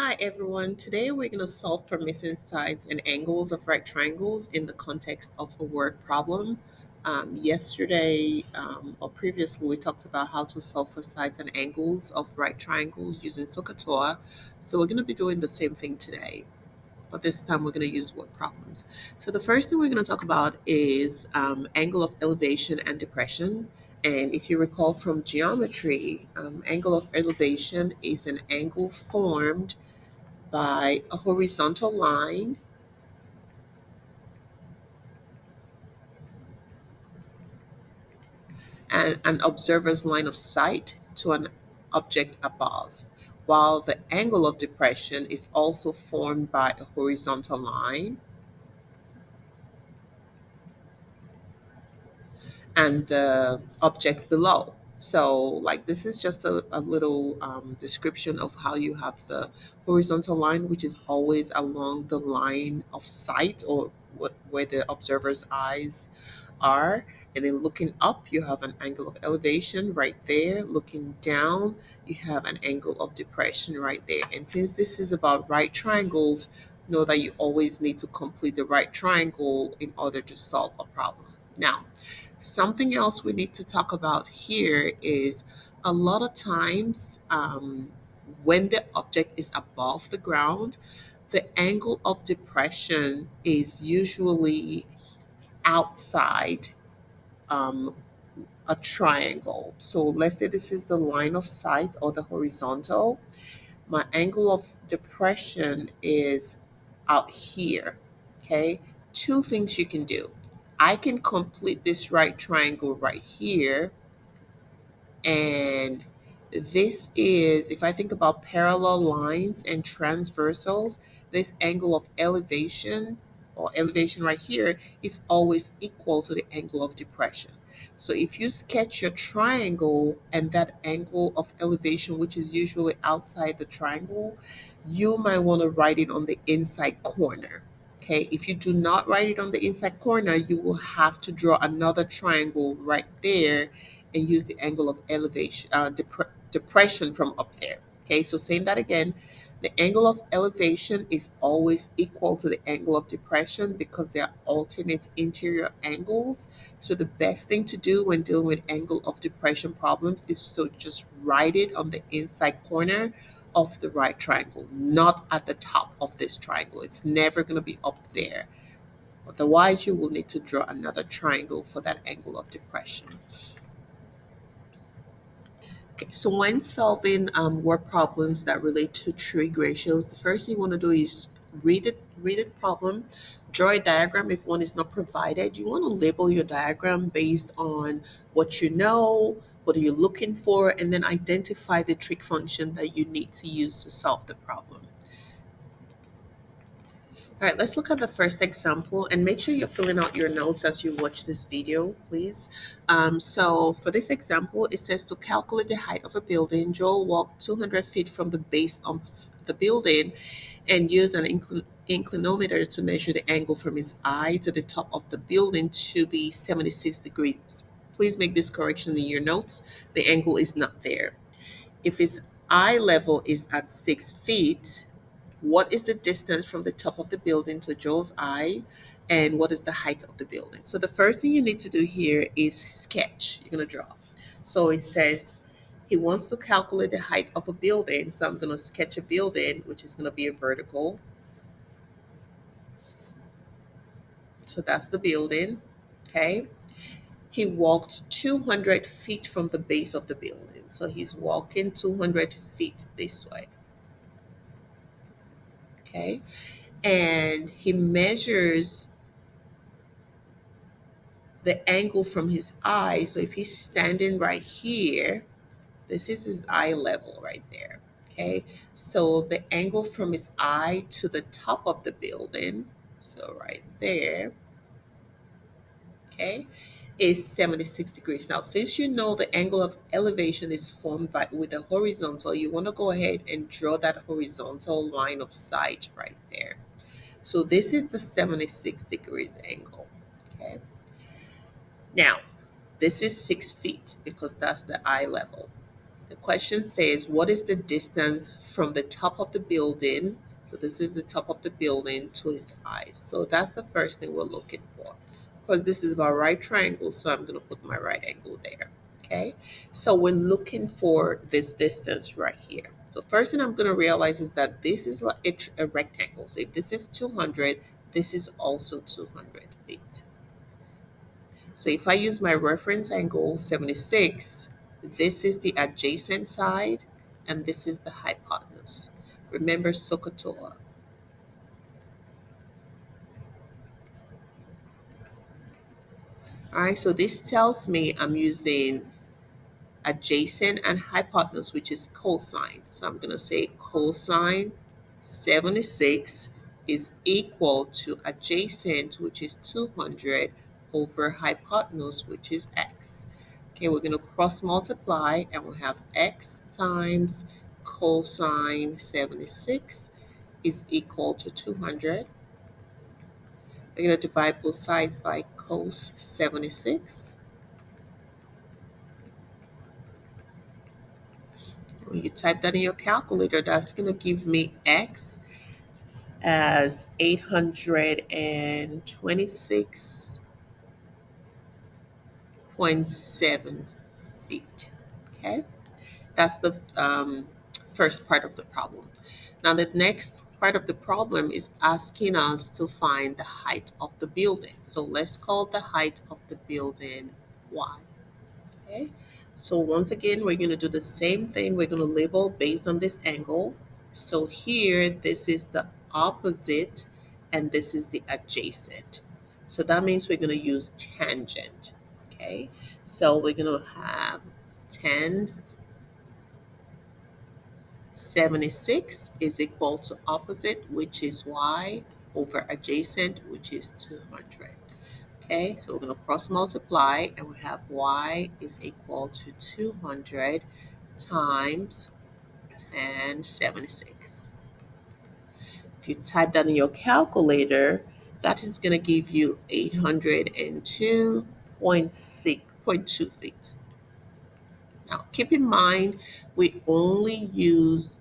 Hi everyone. Today we're going to solve for missing sides and angles of right triangles in the context of a word problem. Yesterday or previously, we talked about how to solve for sides and angles of right triangles using SOHCAHTOA. So we're going to be doing the same thing today, but this time we're going to use word problems. So the first thing we're going to talk about is angle of elevation and depression. And if you recall from geometry, angle of elevation is an angle formed by a horizontal line and an observer's line of sight to an object above, while the angle of depression is also formed by a horizontal line and the object below. So, like, this is just a little description of how you have the horizontal line, which is always along the line of sight or where the observer's eyes are. And then looking up, you have an angle of elevation right there. Looking down, you have an angle of depression right there. And since this is about right triangles, know that you always need to complete the right triangle in order to solve a problem. Now, something else we need to talk about here is a lot of times when the object is above the ground, the angle of depression is usually outside um, a triangle. So let's say this is the line of sight or the horizontal. My angle of depression is out here. Okay. Two things you can do. I can complete this right triangle right here, and this is, if I think about parallel lines and transversals, this angle of elevation or elevation right here is always equal to the angle of depression. So if you sketch your triangle and that angle of elevation, which is usually outside the triangle, you might want to write it on the inside corner. Okay, if you do not write it on the inside corner, you will have to draw another triangle right there and use the angle of elevation, depression from up there. Okay, so saying that again, the angle of elevation is always equal to the angle of depression because they are alternate interior angles. So the best thing to do when dealing with angle of depression problems is to just write it on the inside corner of the right triangle, not at the top of this triangle. It's never going to be up there. Otherwise, you will need to draw another triangle for that angle of depression. Okay, so when solving word problems that relate to trig ratios, the first thing you want to do is read the problem, draw a diagram if one is not provided. You want to label your diagram based on what you know, what are you looking for, and then identify the trig function that you need to use to solve the problem. All right, let's look at the first example and make sure you're filling out your notes as you watch this video, please. So for this example, it says to calculate the height of a building, Joel walked 200 feet from the base of the building and used an inclinometer to measure the angle from his eye to the top of the building to be 76 degrees. Please make this correction in your notes. The angle is not there. If his eye level is at 6 feet, what is the distance from the top of the building to Joel's eye, and what is the height of the building? So the first thing you need to do here is sketch. You're going to draw. So it says he wants to calculate the height of a building. So I'm going to sketch a building, which is going to be a vertical. So that's the building. Okay. He walked 200 feet from the base of the building. So he's walking 200 feet this way. Okay. And he measures the angle from his eye. So if he's standing right here, this is his eye level right there. Okay. So the angle from his eye to the top of the building, so right there, okay, is 76 degrees. Now, since you know the angle of elevation is formed by with a horizontal, you want to go ahead and draw that horizontal line of sight right there. So this is the 76 degrees angle. Okay. Now, this is 6 feet because that's the eye level. The question says, what is the distance from the top of the building? So this is the top of the building to his eyes. So that's the first thing we're looking for. Because this is about right triangle, so I'm going to put my right angle there. Okay. So we're looking for this distance right here. So first thing I'm going to realize is that this is like a rectangle. So if this is 200, this is also 200 feet. So if I use my reference angle 76, this is the adjacent side and this is the hypotenuse. Remember SOHCAHTOA. All right, so this tells me I'm using adjacent and hypotenuse, which is cosine. So I'm going to say cosine 76 is equal to adjacent, which is 200, over hypotenuse, which is x. Okay, we're going to cross multiply and we'll have x times cosine 76 is equal to 200. We're going to divide both sides by cos 76. When you type that in your calculator, that's going to give me x as 826.7 feet. Okay, that's the first part of the problem. Now, the next part of the problem is asking us to find the height of the building. So let's call the height of the building y. Okay, so once again, we're going to do the same thing. We're going to label based on this angle. So here, this is the opposite and this is the adjacent. So that means we're going to use tangent. Okay, so we're going to have tan 76 is equal to opposite, which is y, over adjacent, which is 200. Okay, so we're going to cross multiply and we have y is equal to 200 times tan 76. If you type that in your calculator, that is going to give you 802.6.2 feet. Now, keep in mind, we only use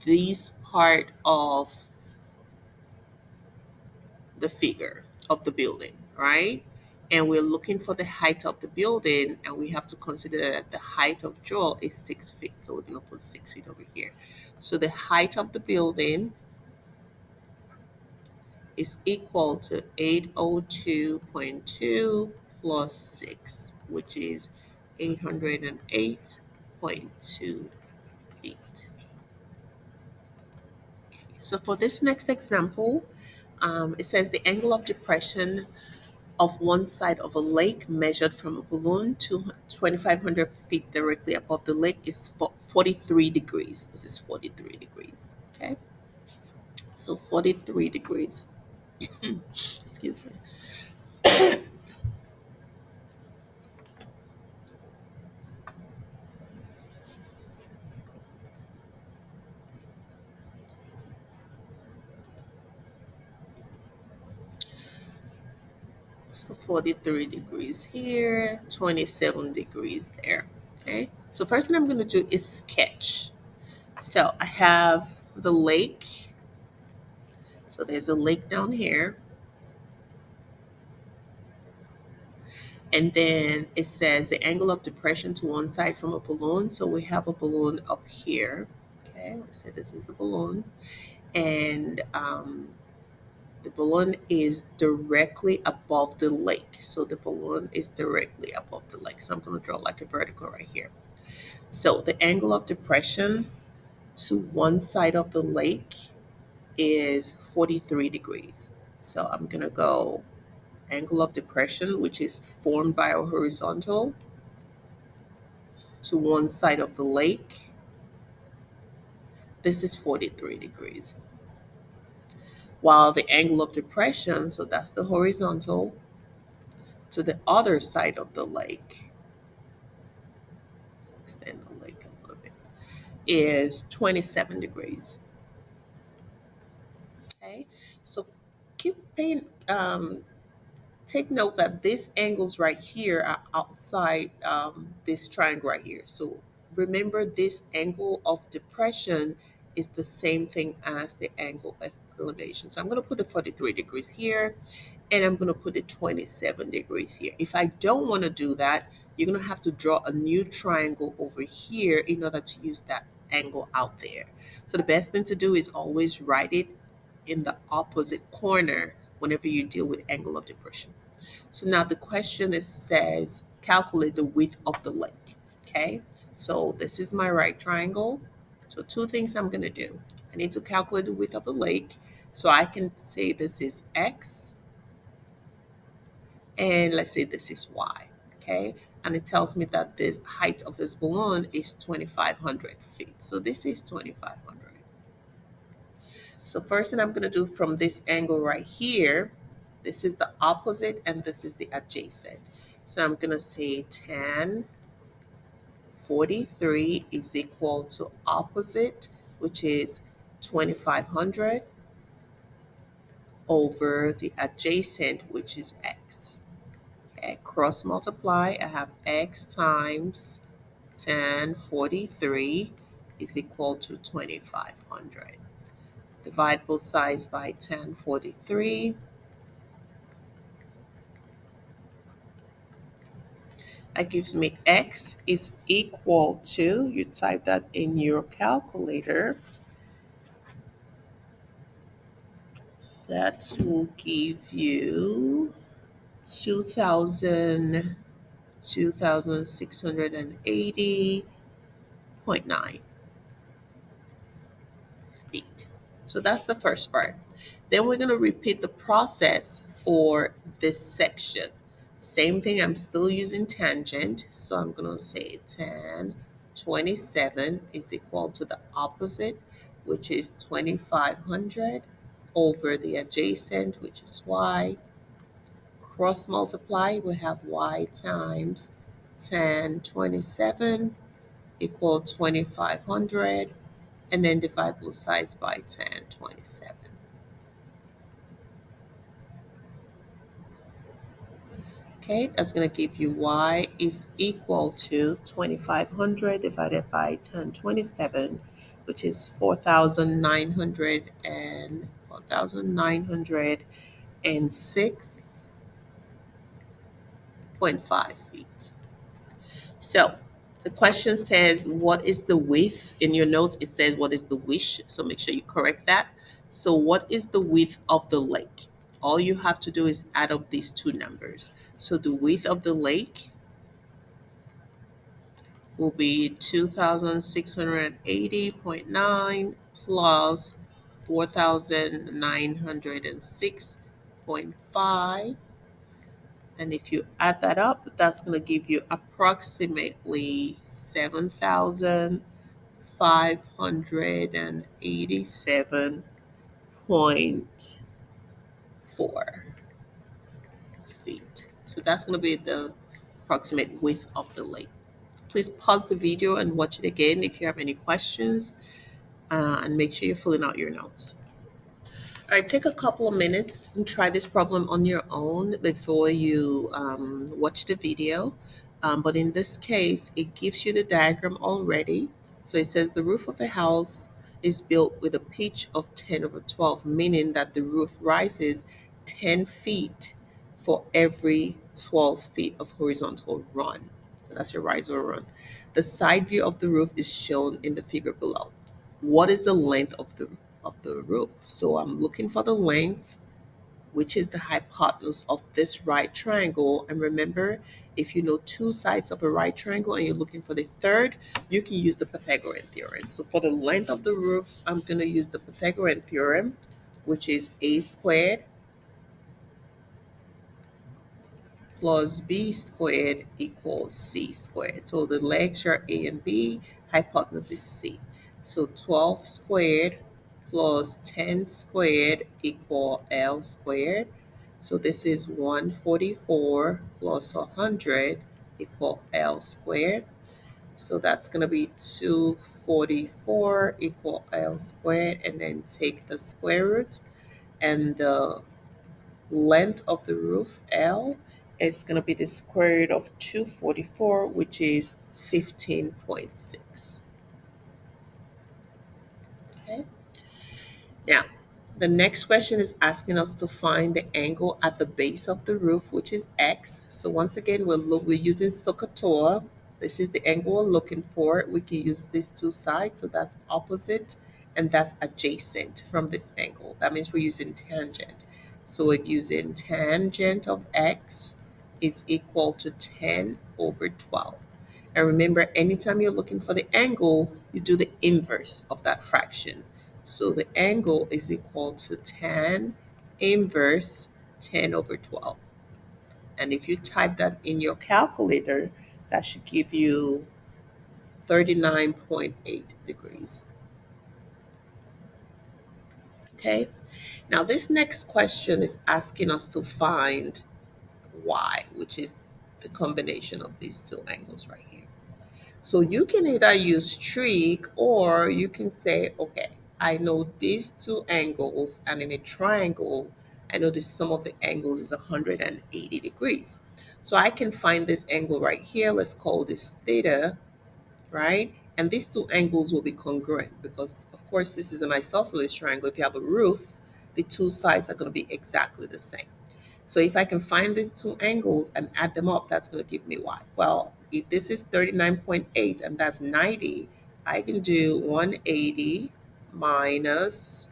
this part of the figure of the building, right? And we're looking for the height of the building, and we have to consider that the height of Joel is 6 feet. So we're going to put 6 feet over here. So the height of the building is equal to 802.2 plus 6, which is 808.2 feet. So for this next example, it says the angle of depression of one side of a lake measured from a balloon to 2,500 feet directly above the lake is 43 degrees. This is 43 degrees. Okay, so 43 degrees. Excuse me. So 43 degrees here, 27 degrees there. Okay, so first thing I'm going to do is sketch. So I have the lake. So there's a lake down here. And then it says the angle of depression to one side from a balloon. So we have a balloon up here. Okay, let's say this is the balloon. And the balloon is directly above the lake. So the balloon is directly above the lake. So I'm going to draw like a vertical right here. So the angle of depression to one side of the lake is 43 degrees. So I'm going to go angle of depression, which is formed by a horizontal, to one side of the lake. This is 43 degrees. While the angle of depression, so that's the horizontal, to the other side of the lake, let's extend the lake a little bit, is 27 degrees. Okay, so keep paying, take note that these angles right here are outside this triangle right here. So remember this angle of depression is the same thing as the angle of elevation. So I'm going to put the 43 degrees here, and I'm going to put the 27 degrees here. If I don't want to do that, you're going to have to draw a new triangle over here in order to use that angle out there. So the best thing to do is always write it in the opposite corner whenever you deal with angle of depression. So now the question is says calculate the width of the lake. Okay, so this is my right triangle. So two things I'm going to do. I need to calculate the width of the lake. So I can say this is x, and let's say this is y. Okay, and it tells me that this height of this balloon is 2,500 feet. So this is 2,500. So first thing I'm going to do from this angle right here, this is the opposite and this is the adjacent. So I'm going to say tan 43 is equal to opposite, which is 2,500 over the adjacent, which is x. Okay, cross multiply, I have x times tan 43 is equal to 2,500. Divide both sides by tan 43. That gives me x is equal to, you type that in your calculator, that will give you 2,000, 2,680.9 feet. So that's the first part. Then we're going to repeat the process for this section. Same thing, I'm still using tangent. So I'm going to say tan 27 is equal to the opposite, which is 2,500 over the adjacent, which is y. Cross multiply, we have y times tan 27 equal 2,500, and then divide both sides by tan 27. Okay, that's going to give you y is equal to 2,500 divided by tan 27, which is 4,906.5 feet. So the question says, what is the width? In your notes, it says, what is the width? So make sure you correct that. So what is the width of the lake? All you have to do is add up these two numbers. So the width of the lake will be 2,680.9 plus 4,906.5. And if you add that up, that's going to give you approximately 7,587.4 feet. So that's going to be the approximate width of the lake. Please pause the video and watch it again if you have any questions, and make sure you're filling out your notes. All right, take a couple of minutes and try this problem on your own before you watch the video. But in this case, it gives you the diagram already. So it says the roof of a house is built with a pitch of 10 over 12, meaning that the roof rises 10 feet for every 12 feet of horizontal run. So that's your rise or run. The side view of the roof is shown in the figure below. What is the length of the roof? So I'm looking for the length, which is the hypotenuse of this right triangle. And remember, if you know two sides of a right triangle and you're looking for the third, you can use the Pythagorean theorem. So for the length of the roof, I'm going to use the Pythagorean theorem, which is a squared plus b squared equals c squared. So the legs are a and b, hypotenuse is c. So 12 squared plus 10 squared equal L squared. So this is 144 plus 100 equal L squared. So that's going to be 244 equal L squared, and then take the square root, and the length of the roof, L, is going to be the square root of 244, which is 15.6. Okay. Now, the next question is asking us to find the angle at the base of the roof, which is x. So once again, we're using SOHCAHTOA. This is the angle we're looking for. We can use these two sides. So that's opposite and that's adjacent from this angle. That means we're using tangent. So we're using tangent of x is equal to 10 over 12. And remember, anytime you're looking for the angle, you do the inverse of that fraction. So the angle is equal to tan inverse 10 over 12. And if you type that in your calculator, that should give you 39.8 degrees. Okay. Now, this next question is asking us to find y, which is the combination of these two angles right here. So you can either use trig or you can say, okay, I know these two angles, and in a triangle, I know the sum of the angles is 180 degrees. So I can find this angle right here. Let's call this theta, right? And these two angles will be congruent because, of course, this is an isosceles triangle. If you have a roof, the two sides are going to be exactly the same. So if I can find these two angles and add them up, that's going to give me y. Well, if this is 39.8 and that's 90, I can do 180 minus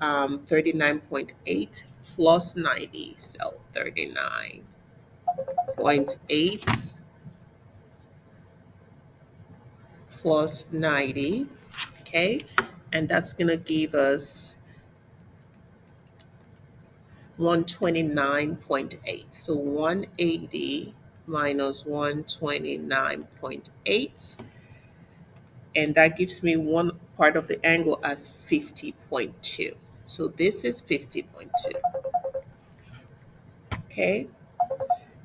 39.8 plus 90. So 39.8 plus 90. Okay. And that's going to give us 129.8. So 180 minus 129.8. And that gives me one part of the angle as 50.2. So this is 50.2. Okay.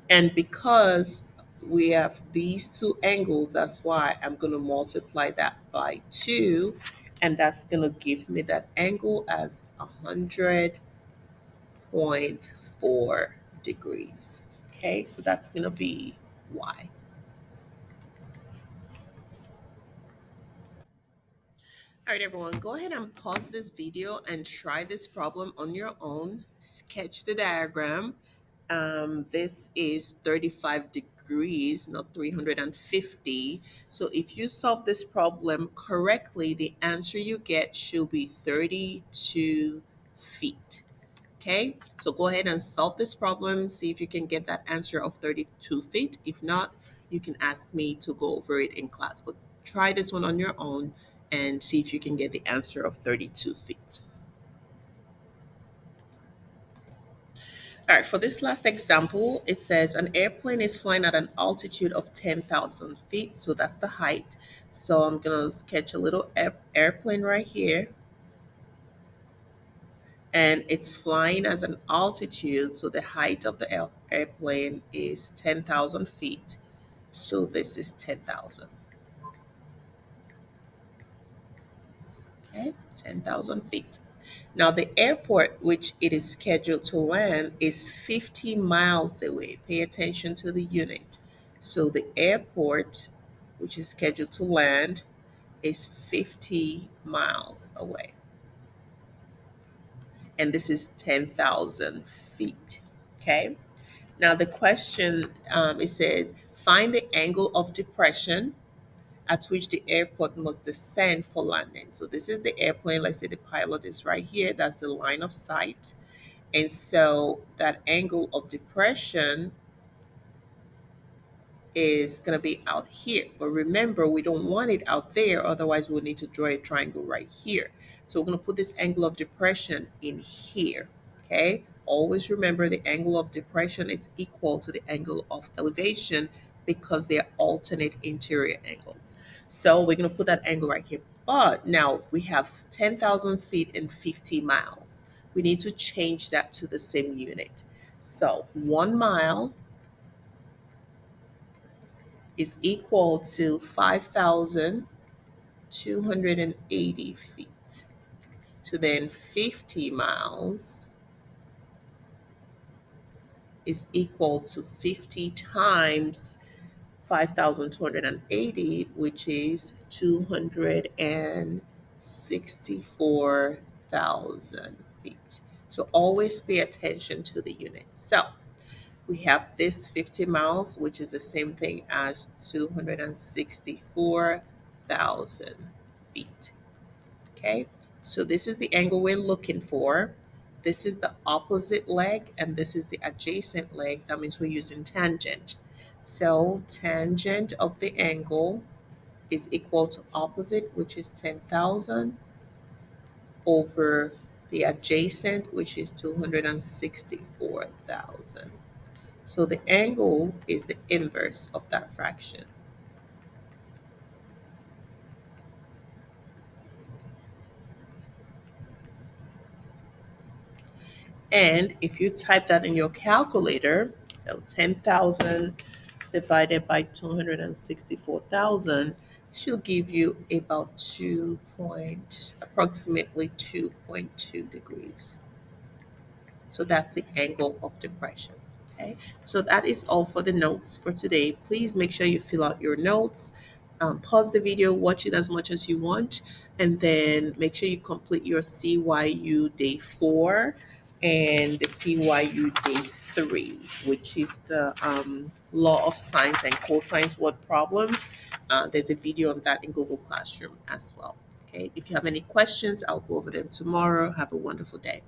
And because we have these two angles, that's why I'm going to multiply that by 2. And that's going to give me that angle as 100.4 degrees. Okay, so that's going to be y. All right, everyone, go ahead and pause this video and try this problem on your own. Sketch the diagram. This is 35 degrees, not 350. So if you solve this problem correctly, the answer you get should be 32 feet. Okay, so go ahead and solve this problem. See if you can get that answer of 32 feet. If not, you can ask me to go over it in class. But try this one on your own and see if you can get the answer of 32 feet. All right, for this last example, it says an airplane is flying at an altitude of 10,000 feet. So that's the height. So I'm going to sketch a little airplane right here. And it's flying at an altitude. So the height of the airplane is 10,000 feet. So this is 10,000. Okay, 10,000 feet. Now the airport which it is scheduled to land is 50 miles away. Pay attention to the unit. So the airport which is scheduled to land is 50 miles away. And this is 10,000 feet. Okay. Now the question, it says, find the angle of depression at which the airport must descend for landing. So this is the airplane. Let's say the pilot is right here. That's the line of sight. And so that angle of depression is going to be out here. But remember, we don't want it out there. Otherwise, we'll need to draw a triangle right here. So we're going to put this angle of depression in here. Okay. Always remember the angle of depression is equal to the angle of elevation because they are alternate interior angles. So we're going to put that angle right here. But now we have 10,000 feet and 50 miles. We need to change that to the same unit. So 1 mile is equal to 5,280 feet. So then 50 miles is equal to 50 times 5,280, which is 264,000 feet. So always pay attention to the units. So we have this 50 miles, which is the same thing as 264,000 feet. Okay, so this is the angle we're looking for. This is the opposite leg, and this is the adjacent leg. That means we're using tangent. So tangent of the angle is equal to opposite, which is 10,000, over the adjacent, which is 264,000. So the angle is the inverse of that fraction. And if you type that in your calculator, so 10,000 divided by 264,000 should give you about approximately 2.2 degrees. So that's the angle of depression. Okay, so that is all for the notes for today. Please make sure you fill out your notes. Pause the video, watch it as much as you want, and then make sure you complete your CYU day 4 and the CYU day 3, which is the law of sines and cosines word problems. There's a video on that in Google Classroom as well. Okay, if you have any questions, I'll go over them tomorrow. Have a wonderful day.